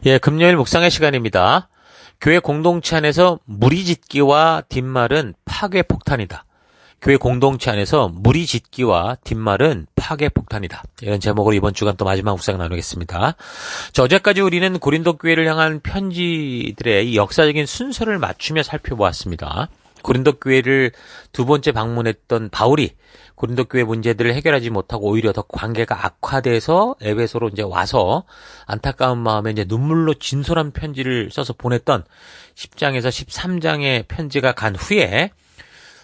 예, 금요일 묵상의 시간입니다. 교회 공동체 안에서 무리 짓기와 뒷말은 파괴 폭탄이다. 교회 공동체 안에서 무리 짓기와 뒷말은 파괴 폭탄이다. 이런 제목으로 이번 주간 또 마지막 묵상 나누겠습니다. 자, 어제까지 우리는 고린도 교회를 향한 편지들의 이 역사적인 순서를 맞추며 살펴보았습니다. 고린도 교회를 두 번째 방문했던 바울이 고린도 교회 문제들을 해결하지 못하고 오히려 더 관계가 악화돼서 에베소로 이제 와서 안타까운 마음에 이제 눈물로 진솔한 편지를 써서 보냈던 10장에서 13장의 편지가 간 후에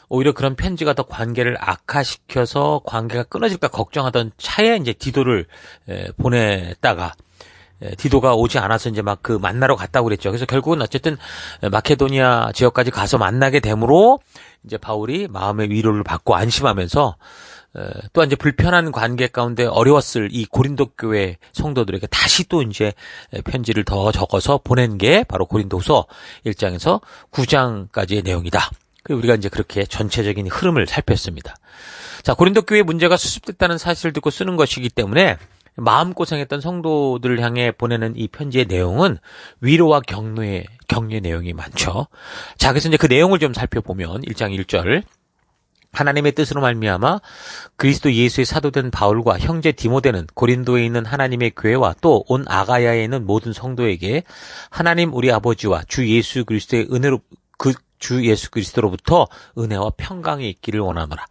오히려 그런 편지가 더 관계를 악화시켜서 관계가 끊어질까 걱정하던 차에 이제 디도를 보냈다가 디도가 오지 않아서 이제 막 그 만나러 갔다고 그랬죠. 그래서 결국은 어쨌든 마케도니아 지역까지 가서 만나게 되므로 이제 바울이 마음의 위로를 받고 안심하면서 또한 이제 불편한 관계 가운데 어려웠을 이 고린도 교회 성도들에게 다시 또 이제 편지를 더 적어서 보낸 게 바로 고린도후서 1장에서 9장까지의 내용이다. 그리고 우리가 이제 그렇게 전체적인 흐름을 살폈습니다. 자, 고린도 교회 문제가 수습됐다는 사실을 듣고 쓰는 것이기 때문에 마음고생했던 성도들을 향해 보내는 이 편지의 내용은 위로와 격려의 내용이 많죠. 자, 그래서 이제 그 내용을 좀 살펴보면 1장 1절 하나님의 뜻으로 말미암아 그리스도 예수의 사도된 바울과 형제 디모데는 고린도에 있는 하나님의 교회와 또 온 아가야에 있는 모든 성도에게 하나님 우리 아버지와 주 예수 그리스도의 은혜로 주 예수 그리스도로부터 은혜와 평강이 있기를 원하노라.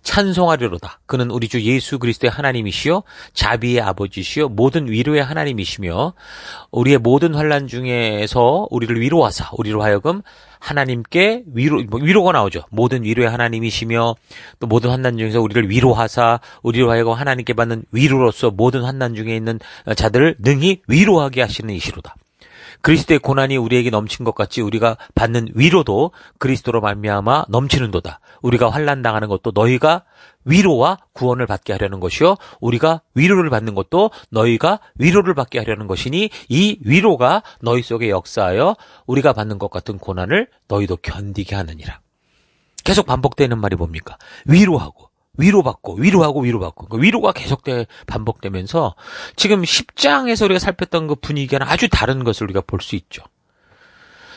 찬송하리로다. 그는 우리 주 예수 그리스도의 하나님이시요 자비의 아버지시요 모든 위로의 하나님이시며 우리의 모든 환난 중에서 우리를 위로하사 우리로 하여금 하나님께 위로가 나오죠. 모든 위로의 하나님이시며 또 모든 환난 중에서 우리를 위로하사 우리로 하여금 하나님께 받는 위로로서 모든 환난 중에 있는 자들을 능히 위로하게 하시는 이시로다. 그리스도의 고난이 우리에게 넘친 것 같이 우리가 받는 위로도 그리스도로 말미암아 넘치는도다. 우리가 환난 당하는 것도 너희가 위로와 구원을 받게 하려는 것이요 우리가 위로를 받는 것도 너희가 위로를 받게 하려는 것이니 이 위로가 너희 속에 역사하여 우리가 받는 것 같은 고난을 너희도 견디게 하느니라. 계속 반복되는 말이 뭡니까? 위로하고 위로받고 위로하고 위로받고 그 위로가 계속 반복되면서 지금 10장에서 우리가 살폈던 그 분위기와는 아주 다른 것을 우리가 볼 수 있죠.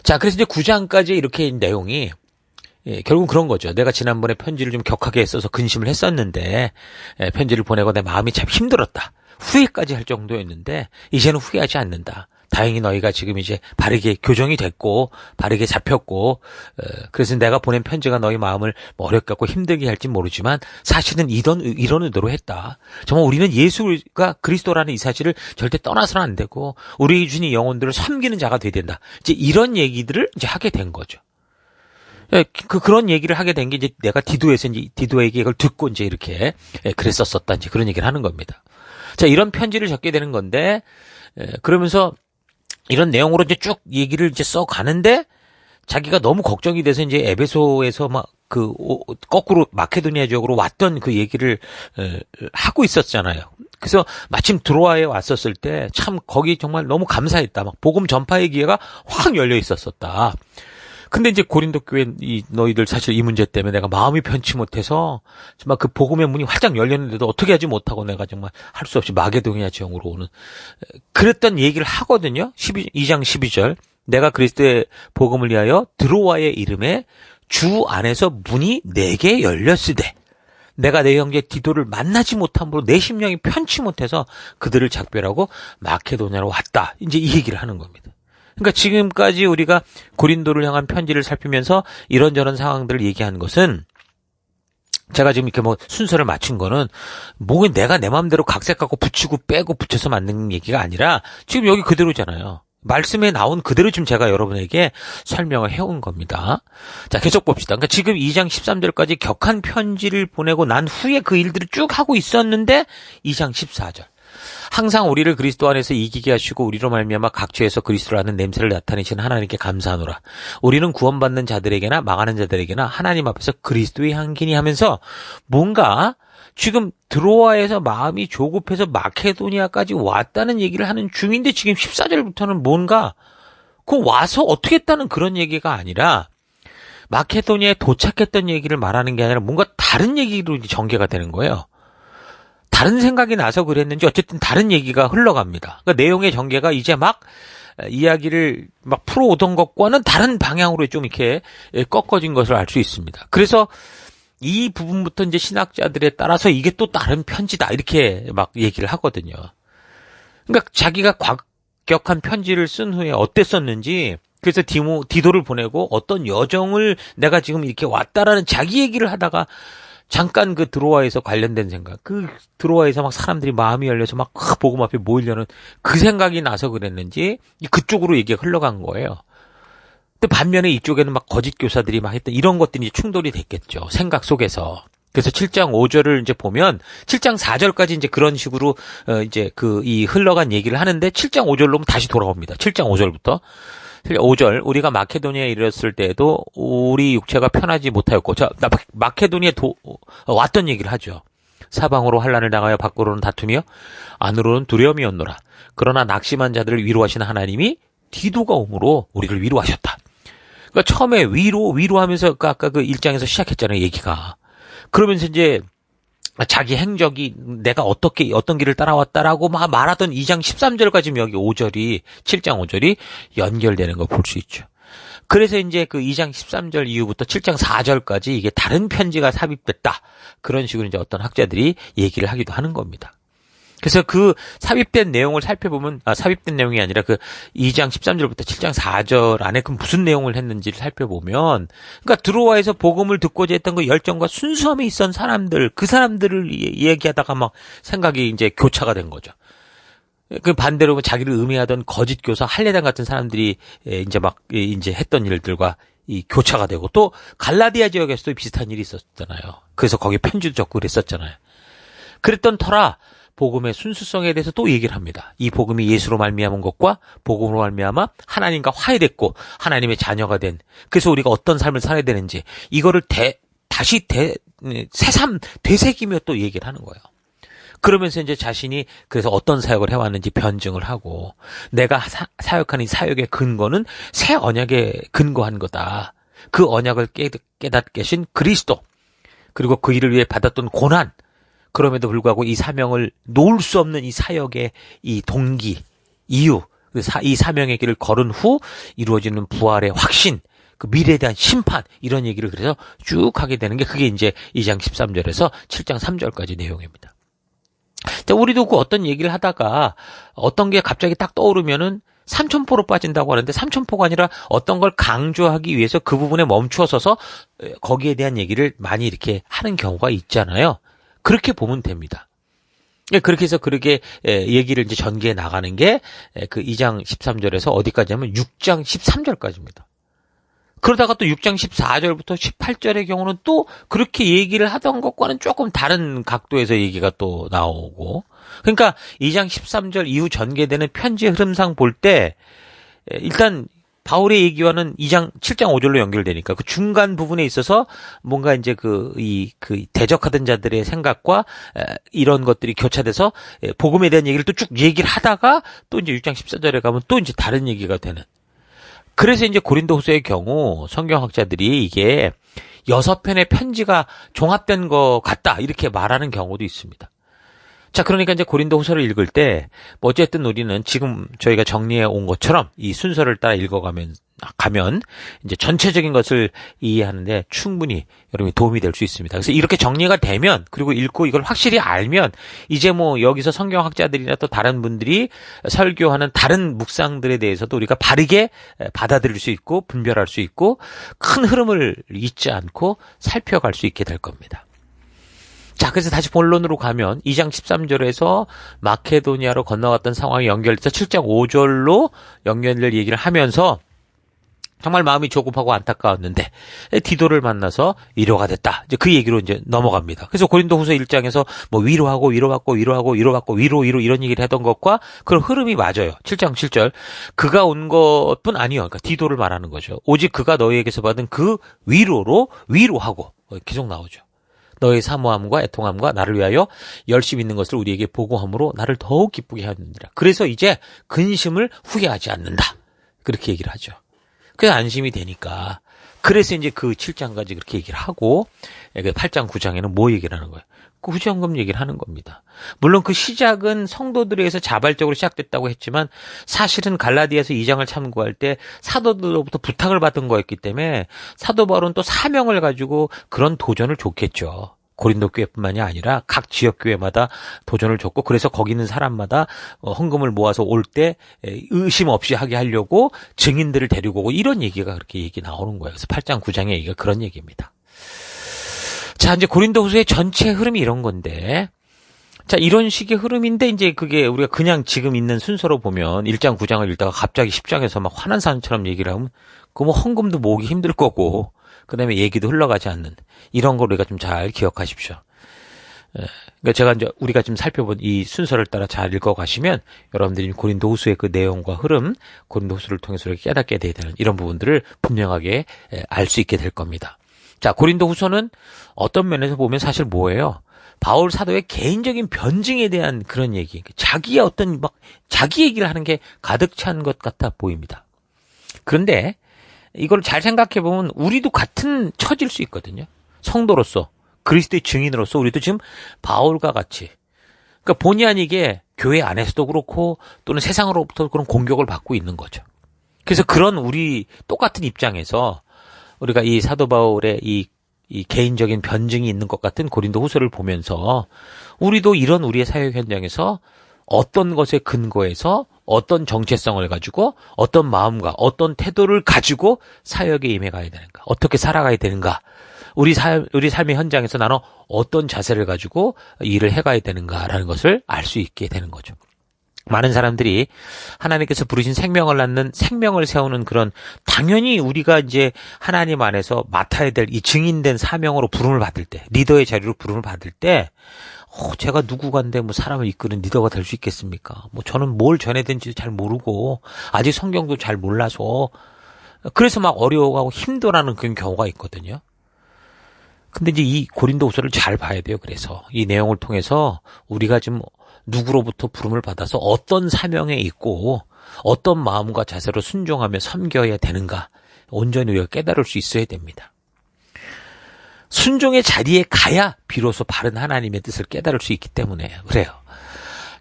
자, 그래서 이제 9장까지 이렇게 내용이 결국은 그런 거죠. 내가 지난번에 편지를 좀 격하게 써서 근심을 했었는데 편지를 보내고 내 마음이 참 힘들었다. 후회까지 할 정도였는데 이제는 후회하지 않는다. 다행히 너희가 지금 이제 바르게 교정이 됐고 바르게 잡혔고 그래서 내가 보낸 편지가 너희 마음을 어렵게 힘들게 할지 모르지만 사실은 이런 의도로 했다. 정말 우리는 예수가 그리스도라는 이 사실을 절대 떠나서는 안 되고 우리 주인의 영혼들을 섬기는 자가 돼야 된다. 이제 이런 얘기들을 이제 하게 된 거죠. 그런 얘기를 하게 된 게 이제 내가 디도에게 이걸 듣고 이제 이렇게 그랬었었다. 이제 그런 얘기를 하는 겁니다. 자, 이런 편지를 적게 되는 건데 그러면서 이런 내용으로 이제 쭉 얘기를 이제 써 가는데 자기가 너무 걱정이 돼서 이제 에베소에서 막 거꾸로 마케도니아 지역으로 왔던 그 얘기를 하고 있었잖아요. 그래서 마침 드로아에 왔었을 때 참 거기 정말 너무 감사했다. 막 복음 전파의 기회가 확 열려 있었었다. 근데 이제 고린도 교회 너희들 사실 이 문제 때문에 내가 마음이 편치 못해서 정말 그 복음의 문이 활짝 열렸는데도 어떻게 하지 못하고 내가 정말 할 수 없이 마게도니아 지역으로 오는 그랬던 얘기를 하거든요. 2장 12절 내가 그리스도의 복음을 위하여 드로아의 이름에 주 안에서 문이 내게 열렸으되 내가 내 형제 디도를 만나지 못함으로 내 심령이 편치 못해서 그들을 작별하고 마케도니아로 왔다. 이제 이 얘기를 하는 겁니다. 그러니까 지금까지 우리가 고린도를 향한 편지를 살피면서 이런저런 상황들을 얘기한 것은 제가 지금 이렇게 순서를 맞춘 거는 내가 내 마음대로 각색 갖고 붙이고 빼고 붙여서 만든 얘기가 아니라 지금 여기 그대로잖아요. 말씀에 나온 그대로 지금 제가 여러분에게 설명을 해온 겁니다. 자, 계속 봅시다. 그러니까 지금 2장 13절까지 격한 편지를 보내고 난 후에 그 일들을 쭉 하고 있었는데 2장 14절 항상 우리를 그리스도 안에서 이기게 하시고 우리로 말미암아 각처에서 그리스도를 아는 냄새를 나타내시는 하나님께 감사하노라. 우리는 구원받는 자들에게나 망하는 자들에게나 하나님 앞에서 그리스도의 향기니 하면서 뭔가 지금 드로아에서 마음이 조급해서 마케도니아까지 왔다는 얘기를 하는 중인데 지금 14절부터는 뭔가 와서 어떻게 했다는 그런 얘기가 아니라 마케도니아에 도착했던 얘기를 말하는 게 아니라 뭔가 다른 얘기로 전개가 되는 거예요. 다른 생각이 나서 그랬는지 어쨌든 다른 얘기가 흘러갑니다. 그러니까 내용의 전개가 이제 막 이야기를 막 풀어오던 것과는 다른 방향으로 좀 이렇게 꺾어진 것을 알 수 있습니다. 그래서 이 부분부터 이제 신학자들에 따라서 이게 또 다른 편지다 이렇게 막 얘기를 하거든요. 그러니까 자기가 과격한 편지를 쓴 후에 어땠었는지, 그래서 디도를 보내고 어떤 여정을 내가 지금 이렇게 왔다라는 자기 얘기를 하다가 잠깐 그 드로아에서 관련된 생각, 그 드로아에서 막 사람들이 마음이 열려서 막 복음 앞에 모이려는 그 생각이 나서 그랬는지 그쪽으로 얘기가 흘러간 거예요. 근데 반면에 이쪽에는 막 거짓 교사들이 막 했던 이런 것들이 충돌이 됐겠죠. 생각 속에서. 그래서 7장 5절을 이제 보면 7장 4절까지 이제 그런 식으로 이제 이 흘러간 얘기를 하는데 7장 5절로 다시 돌아옵니다. 7장 5절부터. 5절, 우리가 마케도니아에 이르렀을 때에도 우리 육체가 편하지 못하였고, 마케도니아에 왔던 얘기를 하죠. 사방으로 환난을 당하여 밖으로는 다투며 안으로는 두려움이었노라. 그러나 낙심한 자들을 위로하시는 하나님이 디도가 오므로 우리를 위로하셨다. 그러니까 처음에 위로하면서 아까 그 1장에서 시작했잖아요, 얘기가. 그러면서 이제 자기 행적이 내가 어떤 길을 따라왔다라고 막 말하던 2장 13절까지 여기 5절이, 7장 5절이 연결되는 걸 볼 수 있죠. 그래서 이제 그 2장 13절 이후부터 7장 4절까지 이게 다른 편지가 삽입됐다. 그런 식으로 이제 어떤 학자들이 얘기를 하기도 하는 겁니다. 그래서 그 삽입된 내용을 살펴보면, 삽입된 내용이 아니라 그 2장 13절부터 7장 4절 안에 그 무슨 내용을 했는지를 살펴보면, 그러니까 드로아에서 복음을 듣고자 했던 그 열정과 순수함이 있었던 사람들, 그 사람들을 얘기하다가 막 생각이 이제 교차가 된 거죠. 그 반대로 자기를 음해하던 거짓 교사, 할례당 같은 사람들이 이제 했던 일들과 이 교차가 되고, 또 갈라디아 지역에서도 비슷한 일이 있었잖아요. 그래서 거기에 편지도 적고 그랬었잖아요. 그랬던 터라 복음의 순수성에 대해서 또 얘기를 합니다. 이 복음이 예수로 말미암은 것과 복음으로 말미암아 하나님과 화해됐고 하나님의 자녀가 된, 그래서 우리가 어떤 삶을 살아야 되는지 이거를 다시 새삼 되새기며 또 얘기를 하는 거예요. 그러면서 이제 자신이 그래서 어떤 사역을 해왔는지 변증을 하고, 내가 사역하는 이 사역의 근거는 새 언약에 근거한 거다. 그 언약을 깨닫게 계신 그리스도, 그리고 그 일을 위해 받았던 고난, 그럼에도 불구하고 이 사명을 놓을 수 없는 이 사역의 이 동기, 이유, 이 사명의 길을 걸은 후 이루어지는 부활의 확신, 그 미래에 대한 심판, 이런 얘기를 그래서 쭉 하게 되는 게 그게 이제 2장 13절에서 7장 3절까지 내용입니다. 자, 우리도 그 어떤 얘기를 하다가 어떤 게 갑자기 딱 떠오르면은 삼천포로 빠진다고 하는데, 삼천포가 아니라 어떤 걸 강조하기 위해서 그 부분에 멈추어 서서 거기에 대한 얘기를 많이 이렇게 하는 경우가 있잖아요. 그렇게 보면 됩니다. 그렇게 해서 그렇게 얘기를 이제 전개해 나가는 게 그 2장 13절에서 어디까지 하면 6장 13절까지입니다. 그러다가 또 6장 14절부터 18절의 경우는 또 그렇게 얘기를 하던 것과는 조금 다른 각도에서 얘기가 또 나오고, 그러니까 2장 13절 이후 전개되는 편지의 흐름상 볼 때 일단 바울의 얘기와는 2장 7장 5절로 연결되니까 그 중간 부분에 있어서 뭔가 이제 그 대적하던 자들의 생각과 이런 것들이 교차돼서 복음에 대한 얘기를 또 쭉 얘기를 하다가 또 이제 6장 14절에 가면 또 이제 다른 얘기가 되는. 그래서 이제 고린도후서의 경우 성경학자들이 이게 6편의 편지가 종합된 것 같다 이렇게 말하는 경우도 있습니다. 자, 그러니까 이제 고린도후서를 읽을 때 뭐 어쨌든 우리는 지금 저희가 정리해 온 것처럼 이 순서를 따라 읽어가면 이제 전체적인 것을 이해하는데 충분히 여러분이 도움이 될 수 있습니다. 그래서 이렇게 정리가 되면, 그리고 읽고 이걸 확실히 알면 이제 뭐 여기서 성경학자들이나 또 다른 분들이 설교하는 다른 묵상들에 대해서도 우리가 바르게 받아들일 수 있고 분별할 수 있고 큰 흐름을 잊지 않고 살펴갈 수 있게 될 겁니다. 자, 그래서 다시 본론으로 가면 2장 13절에서 마케도니아로 건너갔던 상황이 연결돼서 7장 5절로 연결될 얘기를 하면서 정말 마음이 조급하고 안타까웠는데 디도를 만나서 위로가 됐다. 이제 그 얘기로 이제 넘어갑니다. 그래서 고린도후서 1장에서 뭐 위로하고 위로받고 위로 이런 얘기를 하던 것과 그런 흐름이 맞아요. 7장 7절. 그가 온 것뿐 아니요. 그러니까 디도를 말하는 거죠. 오직 그가 너희에게서 받은 그 위로로 위로하고 계속 나오죠. 너의 사모함과 애통함과 나를 위하여 열심히 있는 것을 우리에게 보고함으로 나를 더욱 기쁘게 하느니라. 그래서 이제 근심을 후회하지 않는다. 그렇게 얘기를 하죠. 그래서 안심이 되니까 그래서 이제 그 7장까지 그렇게 얘기를 하고, 8장, 9장에는 뭐 얘기를 하는 거예요? 구제헌금 얘기를 하는 겁니다. 물론 그 시작은 성도들에 의해서 자발적으로 시작됐다고 했지만 사실은 갈라디아서 2장을 참고할 때 사도들로부터 부탁을 받은 거였기 때문에 사도 바울은 또 사명을 가지고 그런 도전을 줬겠죠. 고린도 교회뿐만이 아니라 각 지역 교회마다 도전을 줬고 그래서 거기 있는 사람마다 헌금을 모아서 올 때 의심 없이 하게 하려고 증인들을 데리고 오고 이런 얘기가 그렇게 얘기 나오는 거예요. 그래서 8장 9장의 얘기가 그런 얘기입니다. 자, 이제 고린도후서의 전체 흐름이 이런 건데, 자, 이런 식의 흐름인데, 이제 그게 우리가 그냥 지금 있는 순서로 보면 1장 9장을 읽다가 갑자기 10장에서 막 화난 사람처럼 얘기를 하면, 그 뭐 헌금도 모으기 힘들 거고, 그 다음에 얘기도 흘러가지 않는, 이런 걸 우리가 좀 잘 기억하십시오. 그러니까 제가 이제 우리가 지금 살펴본 이 순서를 따라 잘 읽어가시면, 여러분들이 고린도후서의 그 내용과 흐름, 고린도후서를 통해서 이렇게 깨닫게 되는 이런 부분들을 분명하게 알 수 있게 될 겁니다. 자, 고린도후서는 어떤 면에서 보면 사실 뭐예요? 바울 사도의 개인적인 변증에 대한 그런 얘기. 자기의 어떤 자기 얘기를 하는 게 가득 찬 것 같아 보입니다. 그런데 이걸 잘 생각해 보면 우리도 같은 처지일 수 있거든요. 성도로서, 그리스도의 증인으로서 우리도 지금 바울과 같이. 그러니까 본의 아니게 교회 안에서도 그렇고 또는 세상으로부터 그런 공격을 받고 있는 거죠. 그래서 그런 우리 똑같은 입장에서 우리가 이 사도 바울의 이 개인적인 변증이 있는 것 같은 고린도 후서를 보면서 우리도 이런 우리의 사역 현장에서 어떤 것에 근거해서 어떤 정체성을 가지고 어떤 마음과 어떤 태도를 가지고 사역에 임해가야 되는가, 어떻게 살아가야 되는가, 우리 삶의 현장에서 나는 어떤 자세를 가지고 일을 해가야 되는가라는 것을 알 수 있게 되는 거죠. 많은 사람들이 하나님께서 부르신 생명을 낳는 생명을 세우는 그런 당연히 우리가 이제 하나님 안에서 맡아야 될 이 증인된 사명으로 부름을 받을 때, 리더의 자리로 부름을 받을 때 제가 누구간데 뭐 사람을 이끄는 리더가 될 수 있겠습니까? 뭐 저는 뭘 전해야 되는지도 잘 모르고 아직 성경도 잘 몰라서 그래서 막 어려워하고 힘들어하는 그런 경우가 있거든요. 근데 이제 이 고린도후서를 잘 봐야 돼요. 그래서 이 내용을 통해서 우리가 지금 누구로부터 부름을 받아서 어떤 사명에 있고 어떤 마음과 자세로 순종하며 섬겨야 되는가 온전히 우리가 깨달을 수 있어야 됩니다. 순종의 자리에 가야 비로소 바른 하나님의 뜻을 깨달을 수 있기 때문에 그래요.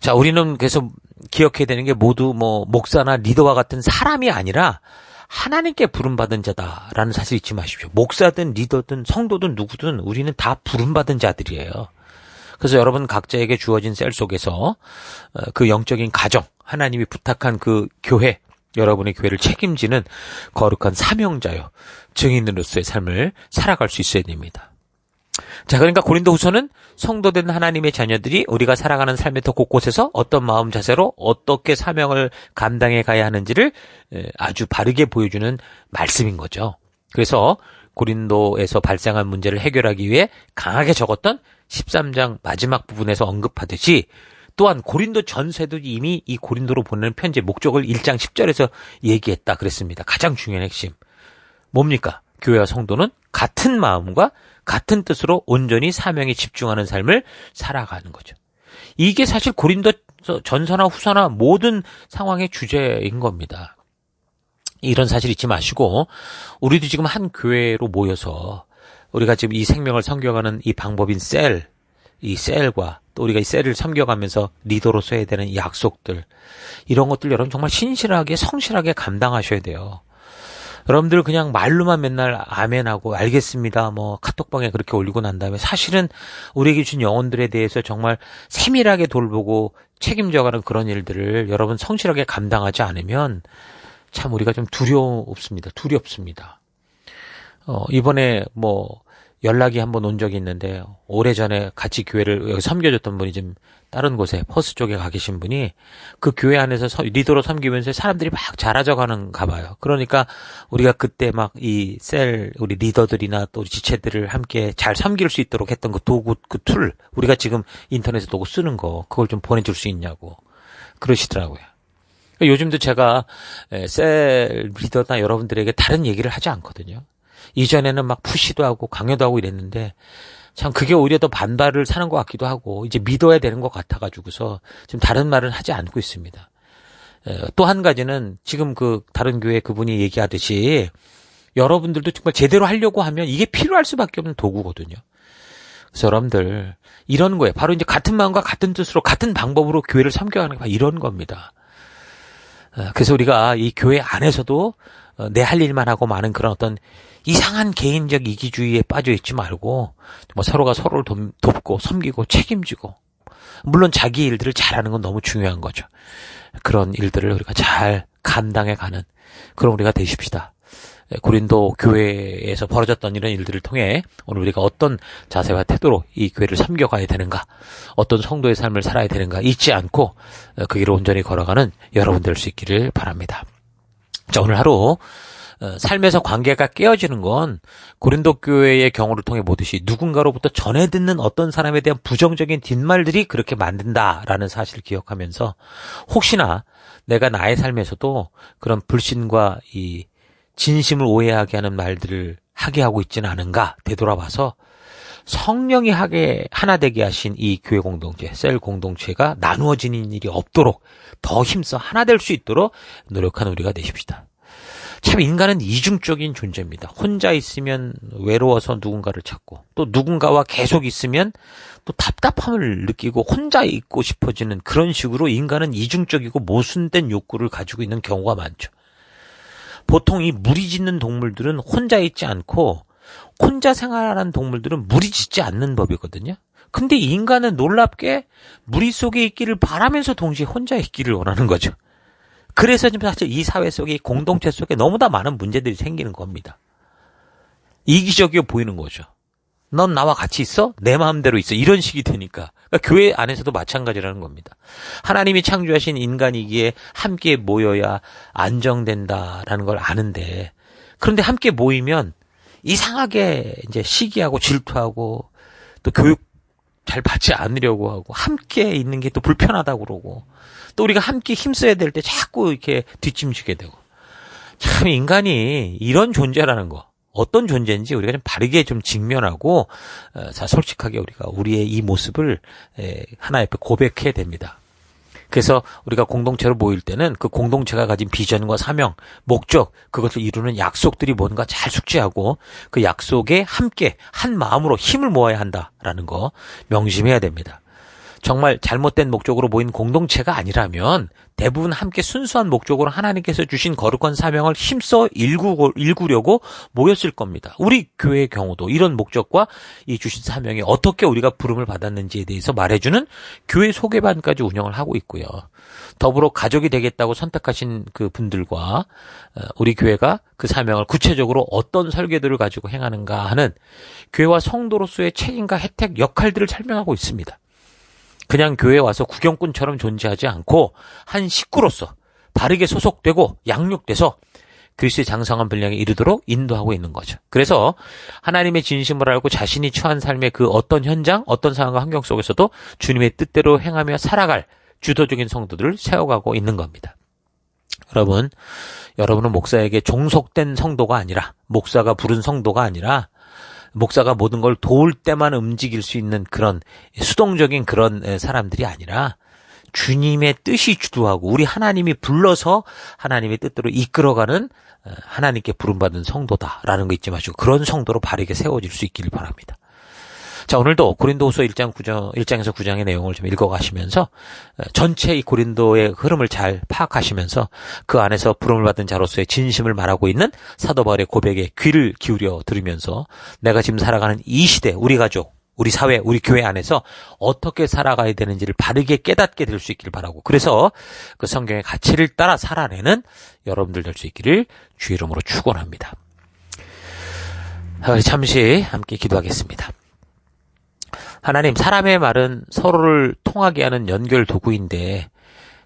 자, 우리는 그래서 기억해야 되는 게 모두 뭐 목사나 리더와 같은 사람이 아니라 하나님께 부름받은 자다라는 사실 잊지 마십시오. 목사든 리더든 성도든 누구든 우리는 다 부름받은 자들이에요. 그래서 여러분 각자에게 주어진 셀 속에서 그 영적인 가정, 하나님이 부탁한 그 교회, 여러분의 교회를 책임지는 거룩한 사명자요, 증인으로서의 삶을 살아갈 수 있어야 됩니다. 자, 그러니까 고린도후서는 성도된 하나님의 자녀들이 우리가 살아가는 삶의 더 곳곳에서 어떤 마음 자세로 어떻게 사명을 감당해 가야 하는지를 아주 바르게 보여주는 말씀인 거죠. 그래서 고린도에서 발생한 문제를 해결하기 위해 강하게 적었던 13장 마지막 부분에서 언급하듯이 또한 고린도 전서에도 이미 이 고린도로 보내는 편지의 목적을 1장 10절에서 얘기했다 그랬습니다. 가장 중요한 핵심. 뭡니까? 교회와 성도는 같은 마음과 같은 뜻으로 온전히 사명에 집중하는 삶을 살아가는 거죠. 이게 사실 고린도 전서나 후서나 모든 상황의 주제인 겁니다. 이런 사실 잊지 마시고 우리도 지금 한 교회로 모여서 우리가 지금 이 생명을 섬겨가는 이 방법인 셀, 이 셀과 또 우리가 이 셀을 섬겨가면서 리더로서 해야 되는 이 약속들, 이런 것들 여러분 정말 신실하게 성실하게 감당하셔야 돼요. 여러분들 그냥 말로만 맨날 아멘하고 알겠습니다 뭐 카톡방에 그렇게 올리고 난 다음에 사실은 우리에게 준 영혼들에 대해서 정말 세밀하게 돌보고 책임져가는 그런 일들을 여러분 성실하게 감당하지 않으면 참 우리가 좀 두렵습니다. 이번에 뭐 연락이 한번 온 적이 있는데 오래전에 같이 교회를 여기 섬겨줬던 분이 지금 다른 곳에 퍼스 쪽에 가 계신 분이 그 교회 안에서 리더로 섬기면서 사람들이 막 자라져 가는가 봐요. 그러니까 우리가 그때 막 이 셀 우리 리더들이나 또 우리 지체들을 함께 잘 섬길 수 있도록 했던 그 도구, 그 툴, 우리가 지금 인터넷에 도구 쓰는 거 그걸 좀 보내줄 수 있냐고 그러시더라고요. 요즘도 제가 셀 리더나 여러분들에게 다른 얘기를 하지 않거든요. 이전에는 막 푸시도 하고 강요도 하고 이랬는데 참 그게 오히려 더 반발을 사는 것 같기도 하고 이제 믿어야 되는 것 같아가지고서 지금 다른 말은 하지 않고 있습니다. 또 한 가지는 지금 그 다른 교회 그분이 얘기하듯이 여러분들도 정말 제대로 하려고 하면 이게 필요할 수밖에 없는 도구거든요. 그래서 여러분들 이런 거예요. 바로 이제 같은 마음과 같은 뜻으로 같은 방법으로 교회를 섬겨가는 게 이런 겁니다. 그래서 우리가 이 교회 안에서도 내 할 일만 하고 많은 그런 어떤 이상한 개인적 이기주의에 빠져 있지 말고 뭐 서로가 서로를 돕고 섬기고 책임지고 물론 자기 일들을 잘하는 건 너무 중요한 거죠. 그런 일들을 우리가 잘 감당해가는 그런 우리가 되십시다. 고린도 교회에서 벌어졌던 이런 일들을 통해 오늘 우리가 어떤 자세와 태도로 이 교회를 섬겨가야 되는가, 어떤 성도의 삶을 살아야 되는가 잊지 않고 그 길을 온전히 걸어가는 여러분 될 수 있기를 바랍니다. 자, 오늘 하루 삶에서 관계가 깨어지는 건 고린도 교회의 경우를 통해 보듯이 누군가로부터 전해 듣는 어떤 사람에 대한 부정적인 뒷말들이 그렇게 만든다라는 사실을 기억하면서 혹시나 내가 나의 삶에서도 그런 불신과 이 진심을 오해하게 하는 말들을 하게 하고 있지는 않은가 되돌아봐서 성령이 하나 되게 하신 이 교회 공동체, 셀 공동체가 나누어지는 일이 없도록 더 힘써 하나 될 수 있도록 노력하는 우리가 되십시다. 참 인간은 이중적인 존재입니다. 혼자 있으면 외로워서 누군가를 찾고 또 누군가와 계속 있으면 또 답답함을 느끼고 혼자 있고 싶어지는 그런 식으로 인간은 이중적이고 모순된 욕구를 가지고 있는 경우가 많죠. 보통 이 무리짓는 동물들은 혼자 있지 않고 혼자 생활하는 동물들은 무리짓지 않는 법이거든요. 근데 인간은 놀랍게 무리 속에 있기를 바라면서 동시에 혼자 있기를 원하는 거죠. 그래서 사실 이 사회 속에, 이 공동체 속에 너무나 많은 문제들이 생기는 겁니다. 이기적이어 보이는 거죠. 넌 나와 같이 있어? 내 마음대로 있어. 이런 식이 되니까. 그러니까 교회 안에서도 마찬가지라는 겁니다. 하나님이 창조하신 인간이기에 함께 모여야 안정된다라는 걸 아는데, 그런데 함께 모이면 이상하게 이제 시기하고 질투하고 또 교육 잘 받지 않으려고 하고 함께 있는 게 또 불편하다고 그러고 또 우리가 함께 힘써야 될 때 자꾸 이렇게 뒷짐지게 되고 참 인간이 이런 존재라는 거 어떤 존재인지 우리가 좀 바르게 좀 직면하고 솔직하게 우리가 우리의 이 모습을 하나 옆에 고백해야 됩니다. 그래서 우리가 공동체로 모일 때는 그 공동체가 가진 비전과 사명, 목적, 그것을 이루는 약속들이 뭔가 잘 숙지하고 그 약속에 함께 한 마음으로 힘을 모아야 한다라는 거 명심해야 됩니다. 정말 잘못된 목적으로 모인 공동체가 아니라면 대부분 함께 순수한 목적으로 하나님께서 주신 거룩한 사명을 힘써 일구려고 모였을 겁니다. 우리 교회의 경우도 이런 목적과 이 주신 사명이 어떻게 우리가 부름을 받았는지에 대해서 말해주는 교회 소개반까지 운영을 하고 있고요. 더불어 가족이 되겠다고 선택하신 그 분들과 우리 교회가 그 사명을 구체적으로 어떤 설계도를 가지고 행하는가 하는 교회와 성도로서의 책임과 혜택, 역할들을 설명하고 있습니다. 그냥 교회에 와서 구경꾼처럼 존재하지 않고 한 식구로서 바르게 소속되고 양육돼서 그리스도의 장성한 분량에 이르도록 인도하고 있는 거죠. 그래서 하나님의 진심을 알고 자신이 처한 삶의 그 어떤 현장, 어떤 상황과 환경 속에서도 주님의 뜻대로 행하며 살아갈 주도적인 성도들을 세워가고 있는 겁니다. 여러분은 목사에게 종속된 성도가 아니라 목사가 부른 성도가 아니라 목사가 모든 걸 도울 때만 움직일 수 있는 그런 수동적인 그런 사람들이 아니라 주님의 뜻이 주도하고 우리 하나님이 불러서 하나님의 뜻대로 이끌어가는 하나님께 부름받은 성도다라는 거 잊지 마시고 그런 성도로 바르게 세워질 수 있기를 바랍니다. 자, 오늘도 고린도후서 1장에서 9장의 내용을 좀 읽어가시면서 전체 이 고린도의 흐름을 잘 파악하시면서 그 안에서 부름을 받은 자로서의 진심을 말하고 있는 사도 바울의 고백에 귀를 기울여 들으면서 내가 지금 살아가는 이 시대, 우리 가족, 우리 사회, 우리 교회 안에서 어떻게 살아가야 되는지를 바르게 깨닫게 될 수 있기를 바라고 그래서 그 성경의 가치를 따라 살아내는 여러분들 될 수 있기를 주의 이름으로 축원합니다. 잠시 함께 기도하겠습니다. 하나님, 사람의 말은 서로를 통하게 하는 연결 도구인데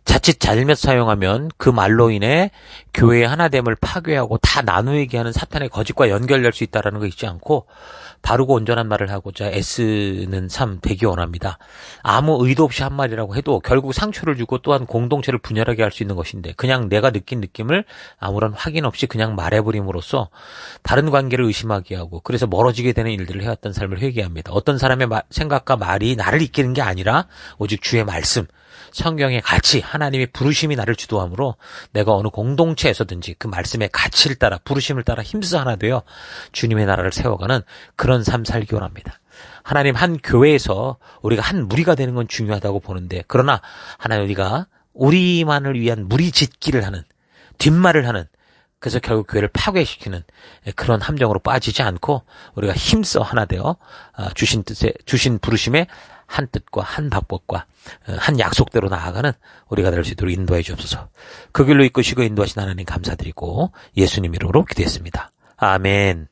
자칫 잘못 사용하면 그 말로 인해 교회의 하나됨을 파괴하고 다 나누게 하는 사탄의 거짓과 연결될 수 있다는 거 잊지 않고 바르고 온전한 말을 하고자 애쓰는 삶 되기 원합니다. 아무 의도 없이 한 말이라고 해도 결국 상처를 주고 또한 공동체를 분열하게 할 수 있는 것인데 그냥 내가 느낀 느낌을 아무런 확인 없이 그냥 말해버림으로써 다른 관계를 의심하게 하고 그래서 멀어지게 되는 일들을 해왔던 삶을 회개합니다. 어떤 사람의 생각과 말이 나를 이끄는 게 아니라 오직 주의 말씀, 성경의 가치, 하나님의 부르심이 나를 주도하므로 내가 어느 공동체에서든지 그 말씀의 가치를 따라 부르심을 따라 힘써 하나 되어 주님의 나라를 세워가는 그런 삶 살기 원합니다. 하나님 한 교회에서 우리가 한 무리가 되는 건 중요하다고 보는데 그러나 하나님 우리가 우리만을 위한 무리 짓기를 하는 뒷말을 하는 그래서 결국 교회를 파괴시키는 그런 함정으로 빠지지 않고 우리가 힘써 하나 되어 주신 부르심의 한 뜻과 한 방법과 한 약속대로 나아가는 우리가 될 수 있도록 인도해 주옵소서. 그 길로 이끄시고 인도하신 하나님 감사드리고 예수님 이름으로 기도했습니다. 아멘.